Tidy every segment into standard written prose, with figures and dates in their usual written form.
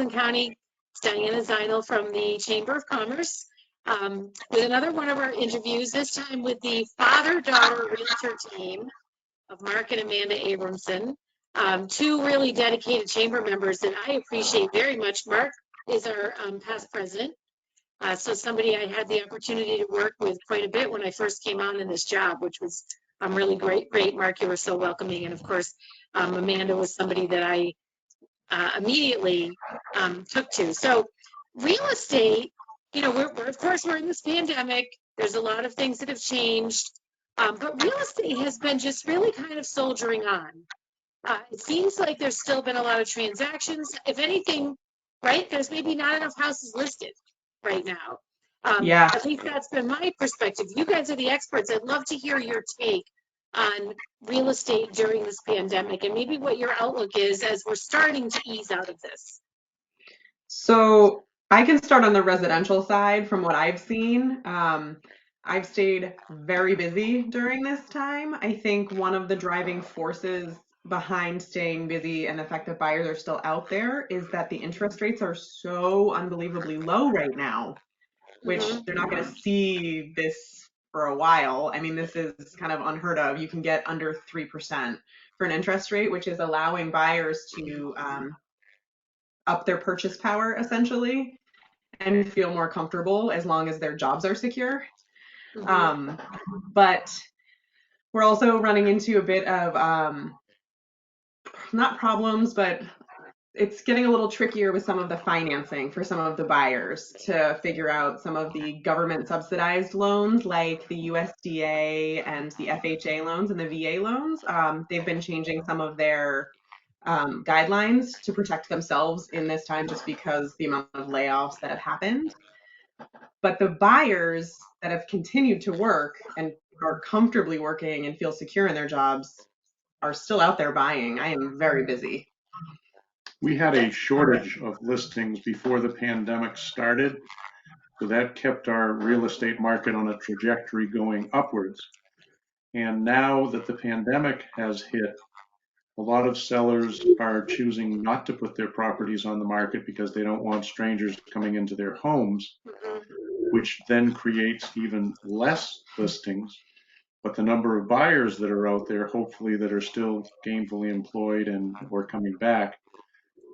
Franklin County. It's Diana Zinel from the Chamber of Commerce with another one of our interviews, this time with the father-daughter realtor team of Mark and Amanda Abramson. Two really dedicated chamber members that I appreciate very much. Mark is our past president. So somebody I had the opportunity to work with quite a bit when I first came on in this job, which was really great. Mark, you were so welcoming. And of course, Amanda was somebody that I immediately took to. So real estate, you know, of course, we're in this pandemic. There's a lot of things that have changed. But real estate has been just really kind of soldiering on. It seems like there's still been a lot of transactions. If anything, right, there's maybe not enough houses listed right now. Yeah. At least that's been my perspective. You guys are the experts. I'd love to hear your take on real estate during this pandemic and maybe what your outlook is as we're starting to ease out of this. So I can start on the residential side from what I've seen. I've stayed very busy during this time. I think one of the driving forces behind staying busy and the fact that buyers are still out there is that the interest rates are so unbelievably low right now, which they're not going to see this for a while. I mean, this is kind of unheard of. You can get under 3% for an interest rate, which is allowing buyers to up their purchase power essentially and feel more comfortable as long as their jobs are secure. But we're also running into a bit of not problems, but it's getting a little trickier with some of the financing for some of the buyers to figure out some of the government subsidized loans like the USDA and the FHA loans and the VA loans. They've been changing some of their guidelines to protect themselves in this time just because the amount of layoffs that have happened. But the buyers that have continued to work and are comfortably working and feel secure in their jobs are still out there buying. I am very busy. We had a shortage of listings before the pandemic started, so that kept our real estate market on a trajectory going upwards. And now that the pandemic has hit, a lot of sellers are choosing not to put their properties on the market because they don't want strangers coming into their homes, which then creates even less listings. But the number of buyers that are out there, hopefully that are still gainfully employed and or coming back,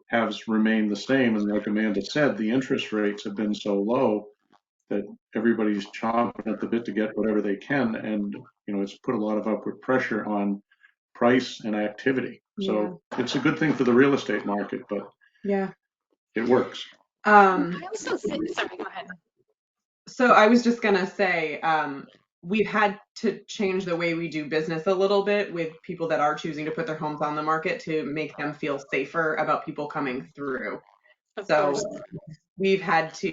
has remained the same. And like Amanda said, the interest rates have been so low that everybody's chomping at the bit to get whatever they can. And, you know, it's put a lot of upward pressure on price and activity. So it's a good thing for the real estate market, but it works. I also think, sorry, go ahead. So I was just gonna say, we've had to change the way we do business a little bit with people that are choosing to put their homes on the market to make them feel safer about people coming through. So we've had to,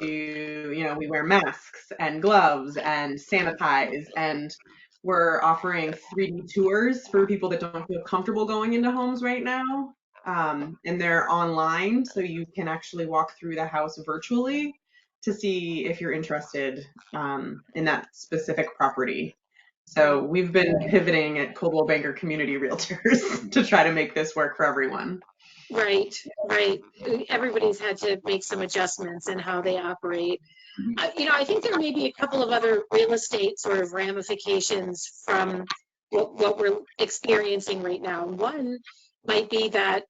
you know, we wear masks and gloves and sanitize, and we're offering 3D tours for people that don't feel comfortable going into homes right now. And they're online, so you can actually walk through the house virtually to see if you're interested in that specific property. So we've been pivoting at Coldwell Bank Community Realtors to try to make this work for everyone. Right. Everybody's had to make some adjustments in how they operate. You know, I think there may be a couple of other real estate sort of ramifications from what we're experiencing right now. One might be that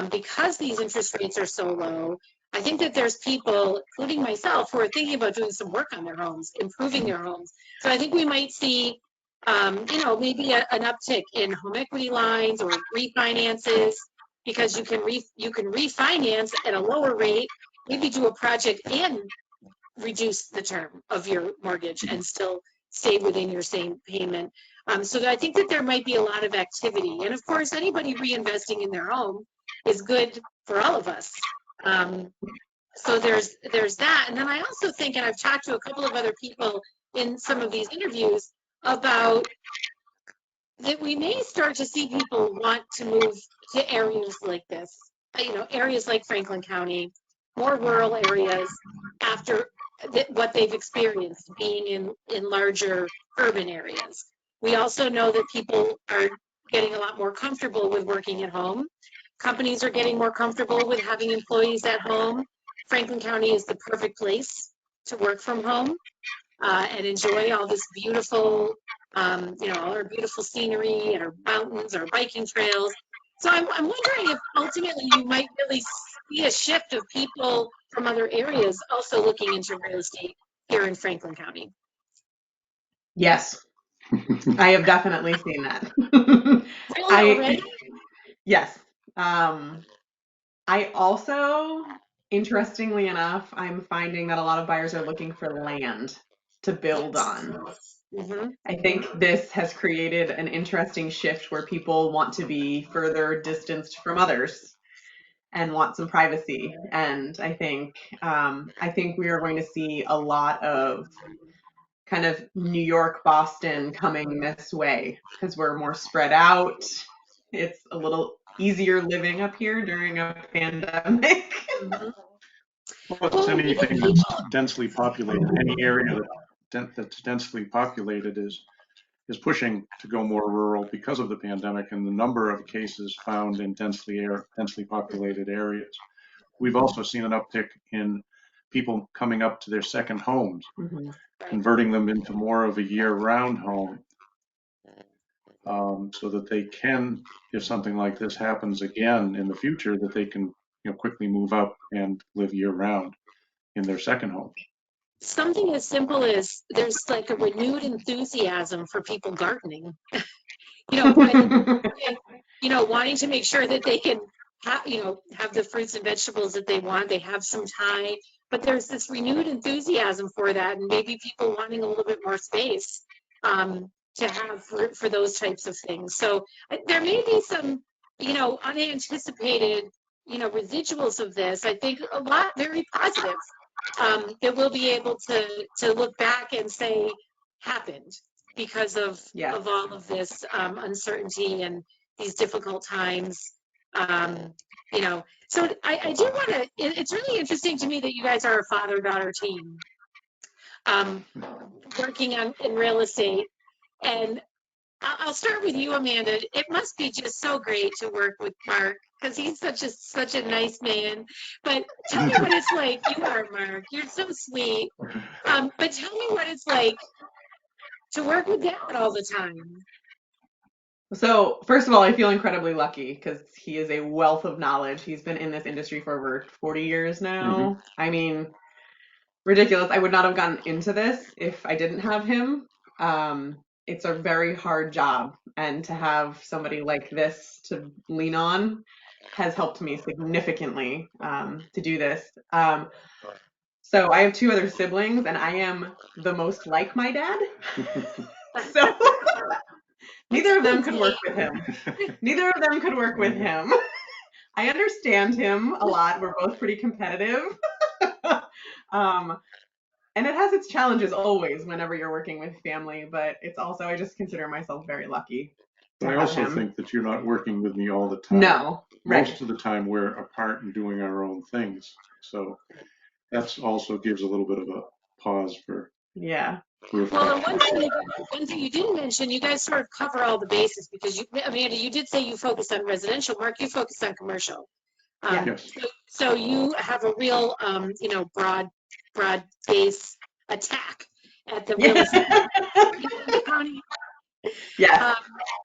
because these interest rates are so low, I think that there's people, including myself, who are thinking about doing some work on their homes, improving their homes. So I think we might see, you know, maybe an uptick in home equity lines or refinances, because you can refinance at a lower rate, maybe do a project and reduce the term of your mortgage and still stay within your same payment. So I think that there might be a lot of activity. And of course, anybody reinvesting in their home is good for all of us. So there's that. And then I also think, and I've talked to a couple of other people in some of these interviews about that we may start to see people want to move to areas like this, you know, areas like Franklin County, more rural areas after what they've experienced being in larger urban areas. We also know that people are getting a lot more comfortable with working at home. companies are getting more comfortable with having employees at home. Franklin County is the perfect place to work from home and enjoy all this beautiful, all our beautiful scenery and our mountains, our biking trails. So I'm wondering if ultimately you might really see a shift of people from other areas also looking into real estate here in Franklin County. Yes, I have definitely seen that. Really, already? Yes. I also, interestingly enough, I'm finding that a lot of buyers are looking for land to build on. Mm-hmm. I think this has created an interesting shift where people want to be further distanced from others and want some privacy. And I think we are going to see a lot of kind of New York, Boston coming this way because we're more spread out. It's a little easier living up here during a pandemic. Mm-hmm. Well, it's anything that's densely populated. Any area that's densely populated is pushing to go more rural because of the pandemic and the number of cases found in densely populated areas. We've also seen an uptick in people coming up to their second homes, Mm-hmm. converting them into more of a year-round home, so that they can, if something like this happens again in the future, that they can quickly move up and live year-round in their second home. Something as simple as there's like a renewed enthusiasm for people gardening. Wanting to make sure that they can have the fruits and vegetables that they want. They have some time, but there's this renewed enthusiasm for that, and maybe people wanting a little bit more space to have for those types of things. So there may be some, unanticipated, residuals of this. I think a lot very positive that we'll be able to look back and say happened because of all of this uncertainty and these difficult times. So I do want to, it's really interesting to me that you guys are a father-daughter team working in real estate. And I'll start with you, Amanda. It must be just so great to work with Mark because he's such a nice man. But tell me what it's like. You are, Mark. You're so sweet. But tell me what it's like to work with Dad all the time. So, first of all, I feel incredibly lucky because he is a wealth of knowledge. He's been in this industry for over 40 years now. Mm-hmm. I mean, ridiculous. I would not have gotten into this if I didn't have him. It's a very hard job, and to have somebody like this to lean on has helped me significantly to do this. So I have two other siblings, and I am the most like my dad. So neither of them could work with him. Neither of them could work with him. I understand him a lot. We're both pretty competitive. And it has its challenges always whenever you're working with family, but it's also, I just consider myself very lucky. But I also think that you're not working with me all the time. No, right. Most of the time we're apart and doing our own things. So that's also gives a little bit of a pause for. Yeah. Well, and one thing you didn't mention, you guys sort of cover all the bases because Amanda, you did say you focused on residential. Mark, you focused on commercial. Yes. So you have a real, broad base attack at the real estate county. Yeah.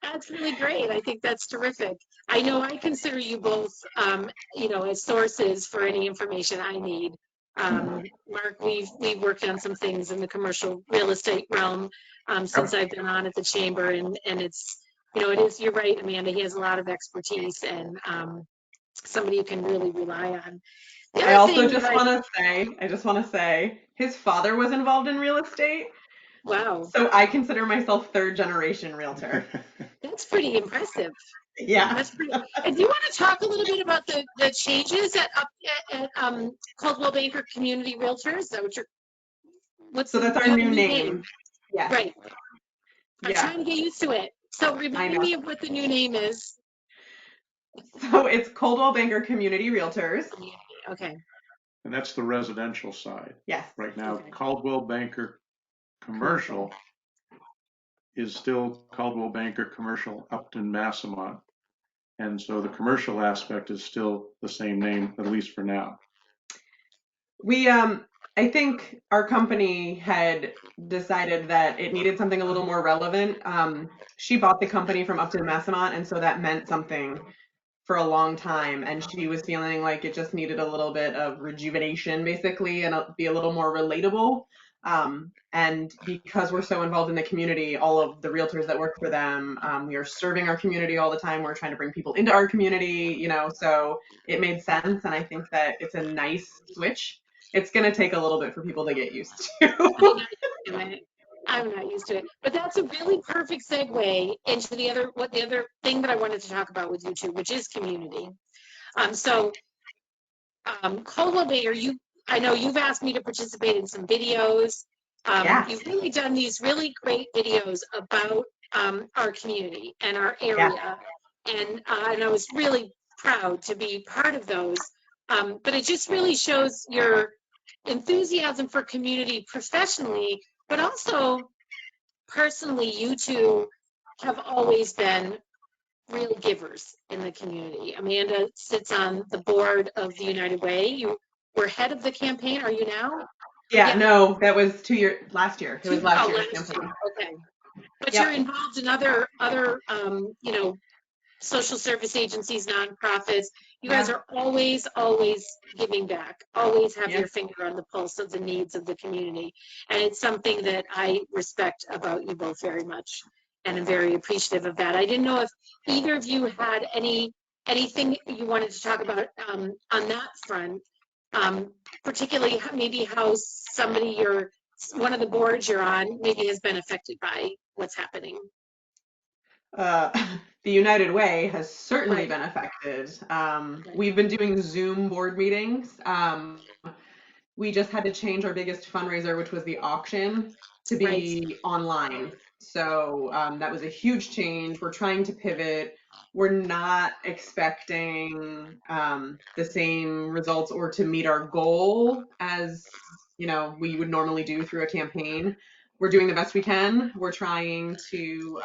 That's really great. I think that's terrific. I know I consider you both, as sources for any information I need. Mark, we've worked on some things in the commercial real estate realm since I've been on at the chamber, and it's, it is, you're right, Amanda, he has a lot of expertise and somebody you can really rely on. I also just want to say his father was involved in real estate. Wow. So I consider myself third generation realtor. That's pretty impressive. Yeah. That's pretty. And do you want to talk a little bit about the changes at Coldwell Bank Community Realtors? Is that So that's our new name. Yeah. Right. I'm trying to get used to it. So remind me of what the new name is. So it's Coldwell Bank Community Realtors. Okay. And that's the residential side. Yes. Right now, Coldwell Banker Commercial is still Coldwell Banker Commercial Upton Massachusetts. And so the commercial aspect is still the same name, at least for now. I think our company had decided that it needed something a little more relevant. She bought the company from Upton Massamat, and so that meant something for a long time. And she was feeling like it just needed a little bit of rejuvenation, basically, and be a little more relatable. And because we're so involved in the community, all of the realtors that work for them, we are serving our community all the time. We're trying to bring people into our community, so it made sense. And I think that it's a nice switch. It's going to take a little bit for people to get used to. I'm not used to it, but that's a really perfect segue into the other thing that I wanted to talk about with you two, which is community. Coldwell Bank, I know you've asked me to participate in some videos. Yeah. You've really done these really great videos about our community and our area, and I was really proud to be part of those. But it just really shows your enthusiasm for community professionally, but also personally, you two have always been real givers in the community. Amanda sits on the board of the United Way. You were head of the campaign. Are you now? Yeah, no, that was last year. It was last year's campaign. Okay. But Yep. you're involved in other social service agencies, nonprofits. You guys are always giving back, always have your finger on the pulse of the needs of the community. And it's something that I respect about you both very much. And I'm very appreciative of that. I didn't know if either of you had anything you wanted to talk about on that front, particularly maybe how one of the boards you're on maybe has been affected by what's happening. The United Way has certainly been affected. We've been doing Zoom board meetings. We just had to change our biggest fundraiser, which was the auction, to be online. So that was a huge change. We're trying to pivot. We're not expecting the same results or to meet our goal as we would normally do through a campaign. We're doing the best we can. We're trying to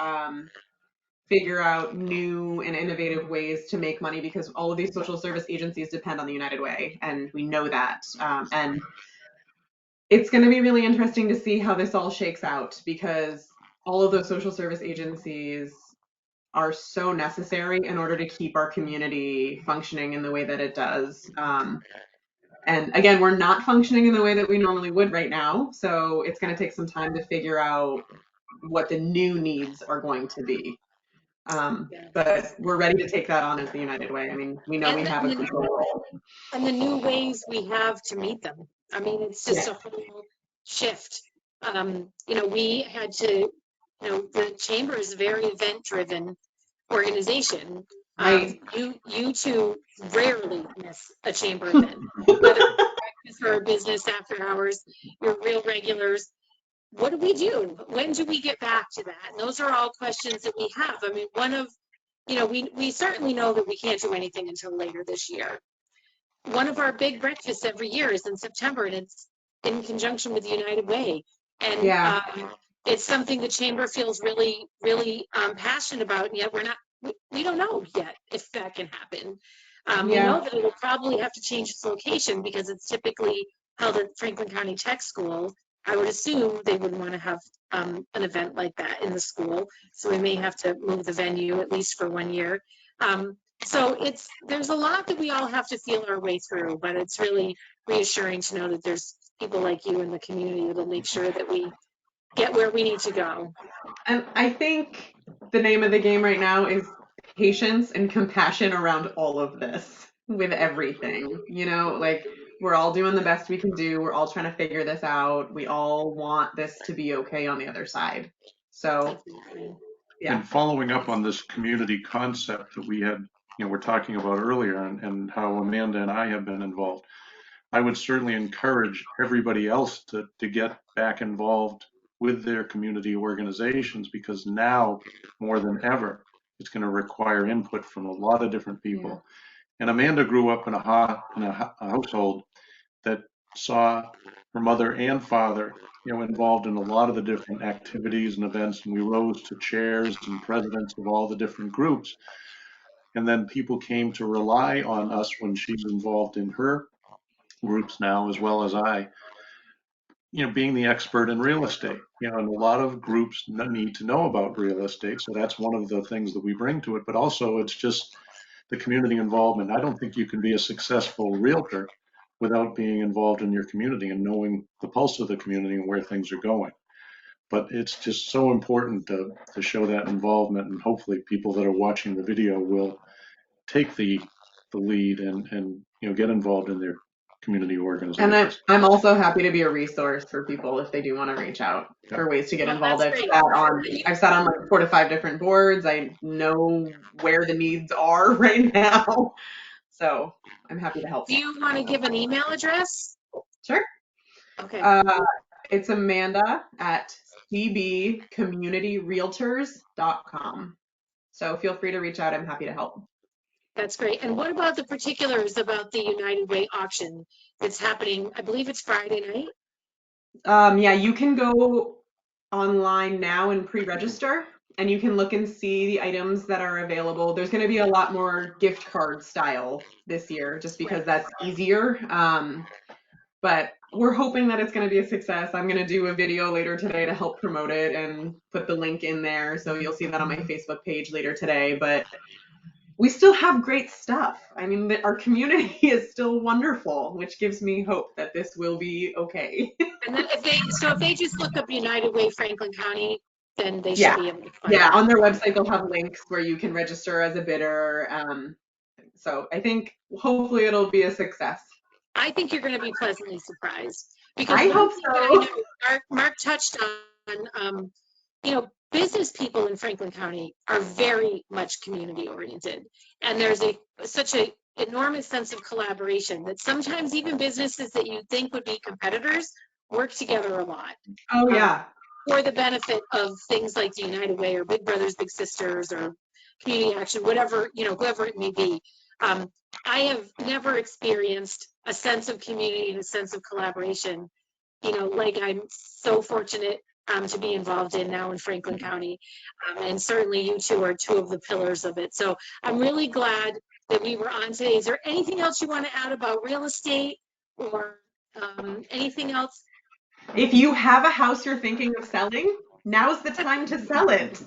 figure out new and innovative ways to make money because all of these social service agencies depend on the United Way, and we know that. And it's going to be really interesting to see how this all shakes out because all of those social service agencies are so necessary in order to keep our community functioning in the way that it does. And again, we're not functioning in the way that we normally would right now. So it's going to take some time to figure out what the new needs are going to be. But we're ready to take that on as the United Way. I mean, we know we have a crucial role. And the new ways we have to meet them. I mean, it's just a whole shift. We had to, the chamber is a very event-driven organization. You two rarely miss a chamber event, whether it's for business after hours, you're real regulars. What do we do? When do we get back to that? And those are all questions that we have. I mean, we certainly know that we can't do anything until later this year. One of our big breakfasts every year is in September, and it's in conjunction with the United Way. And it's something the chamber feels really, really passionate about, and yet we don't know yet if that can happen. We know that it will probably have to change its location because it's typically held at Franklin County Tech School. I would assume they would want to have an event like that in the school. So we may have to move the venue at least for 1 year. So there's a lot that we all have to feel our way through, but it's really reassuring to know that there's people like you in the community that'll make sure that we get where we need to go. And I think the name of the game right now is patience and compassion around all of this with everything. Like we're all doing the best we can do. We're all trying to figure this out. We all want this to be okay on the other side. So, And following up on this community concept that we're talking about earlier and how Amanda and I have been involved, I would certainly encourage everybody else to get back involved with their community organizations because now more than ever, it's going to require input from a lot of different people. Yeah. And Amanda grew up in a household that saw her mother and father, involved in a lot of the different activities and events, and we rose to chairs and presidents of all the different groups. And then people came to rely on us when she's involved in her groups now, as well as I, being the expert in real estate. And a lot of groups need to know about real estate. So that's one of the things that we bring to it. But also, it's just the community involvement. I don't think you can be a successful realtor without being involved in your community and knowing the pulse of the community and where things are going. But it's just so important to show that involvement, and hopefully people that are watching the video will take the lead and get involved in their community And organizations. I'm also happy to be a resource for people if they do want to reach out for ways to get Well, involved. that's I've sat on like 4 to 5 different boards. I know where the needs are right now. So I'm happy to help. Do you want to give an email address? Sure. Okay. It's Amanda at cbcommunityrealtors.com. So feel free to reach out. I'm happy to help. That's great. And what about the particulars about the United Way auction that's happening? I believe it's Friday night. Yeah, you can go online now and pre-register, and you can look and see the items that are available. There's going to be a lot more gift card style this year, just because that's easier. But we're hoping that it's going to be a success. I'm going to do a video later today to help promote it and put the link in there. So you'll see that on my Facebook page later today. But we still have great stuff. I mean, our community is still wonderful, which gives me hope that this will be okay. And then if they just look up United Way Franklin County, then they should be able to find Yeah, it. on their website they'll have links where you can register as a bidder. So I think hopefully it'll be a success. I think you're going to be pleasantly surprised, because I hope thing so. that I know Mark touched on, business people in Franklin County are very much community oriented, and there's such a enormous sense of collaboration that sometimes even businesses that you think would be competitors work together a lot. Oh yeah. For the benefit of things like the United Way or Big Brothers Big Sisters or Community Action, whatever, whoever it may be. I have never experienced a sense of community and a sense of collaboration, like I'm so fortunate to be involved in now in Franklin County. And certainly you two are two of the pillars of it. So I'm really glad that we were on today. Is there anything else you want to add about real estate or anything else? If you have a house you're thinking of selling, now's the time to sell it.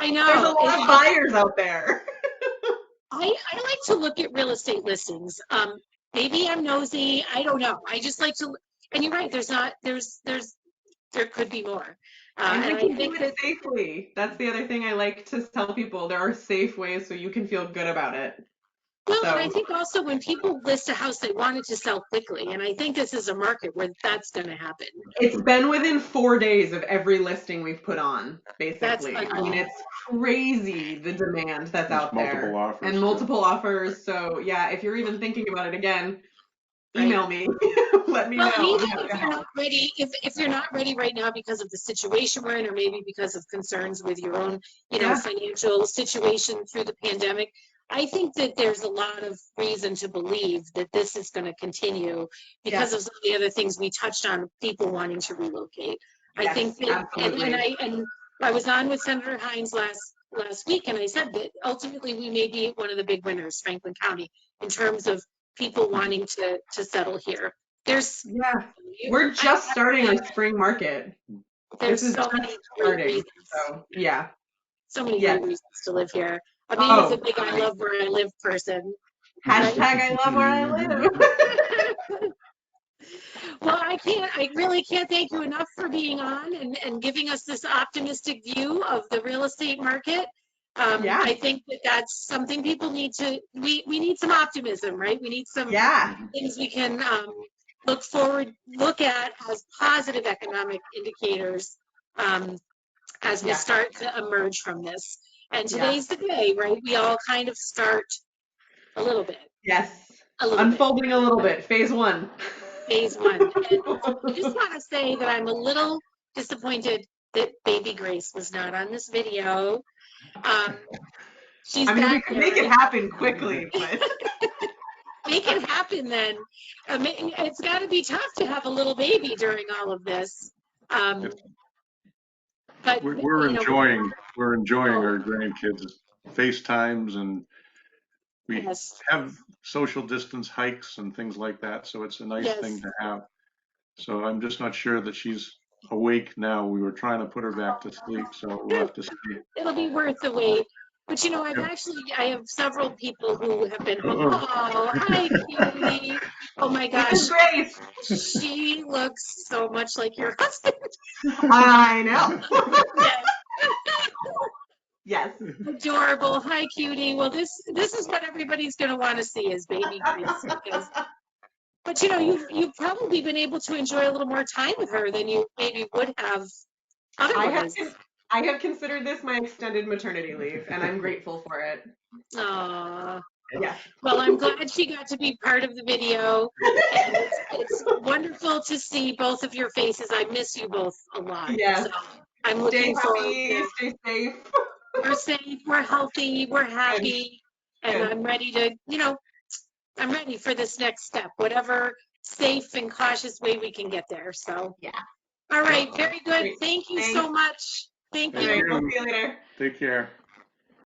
I know. There's a lot of buyers out there. I like to look at real estate listings. Maybe I'm nosy. I don't know. I just like to, and you're right. There could be more. And we can do it safely. That's the other thing I like to tell people. There are safe ways so you can feel good about it. Well, and I think also when people list a house, they want it to sell quickly. And I think this is a market where that's going to happen. It's been within 4 days of every listing we've put on, basically. I mean, it's crazy the demand that's out there. Multiple offers. And multiple offers. So yeah, if you're even thinking about it again, email me. Let me know. Even if you're not ready, if you're not ready right now because of the situation we're in, or maybe because of concerns with your own, financial situation through the pandemic, I think that there's a lot of reason to believe that this is going to continue because of some of the other things we touched on, people wanting to relocate. I think that, and I was on with Senator Hines last week, and I said that ultimately we may be one of the big winners, Franklin County, in terms of people wanting to settle here. We're just starting our spring market. There's so many great reasons. So yeah. So many great reasons to live here. Amelia's a big I love where I live person. Hashtag I love where I live. Well, I really can't thank you enough for being on and giving us this optimistic view of the real estate market. I think that's something people need to, we need some optimism, right? We need some things we can look at as positive economic indicators as we start to emerge from this. And today's the day, right? We all kind of start a little bit. Yes. Unfolding a little bit. Phase 1. Phase 1. And I just want to say that I'm a little disappointed that baby Grace was not on this video. We could make it happen quickly, but make it happen then. It's got to be tough to have a little baby during all of this. But we're enjoying our grandkids FaceTimes, and we Yes. have social distance hikes and things like that. So it's a nice thing Yes. to have. So I'm just not sure that she's awake now. We were trying to put her back to sleep, so we'll have to see. It'll be worth the wait. But you know, Yeah. I have several people who have been home. Oh, hi, cutie. Oh my gosh. This is great. She looks so much like your husband. I know. Yes. Yes. Adorable. Hi, cutie. Well, this is what everybody's going to want to see is baby Grace. But you know, you've probably been able to enjoy a little more time with her than you maybe would have otherwise. I have considered this my extended maternity leave, and I'm grateful for it. Aww. Yes. Well, I'm glad she got to be part of the video. And it's wonderful to see both of your faces. I miss you both a lot. Yes. So I'm Stay looking forward happy, to. stay safe. We're safe, we're healthy, we're happy, and Good. I'm ready to, I'm ready for this next step, whatever safe and cautious way we can get there. So, Yeah. All right, very good. Great. Thank you Thanks. so much. Thank All you. right, we'll see you later. Take care.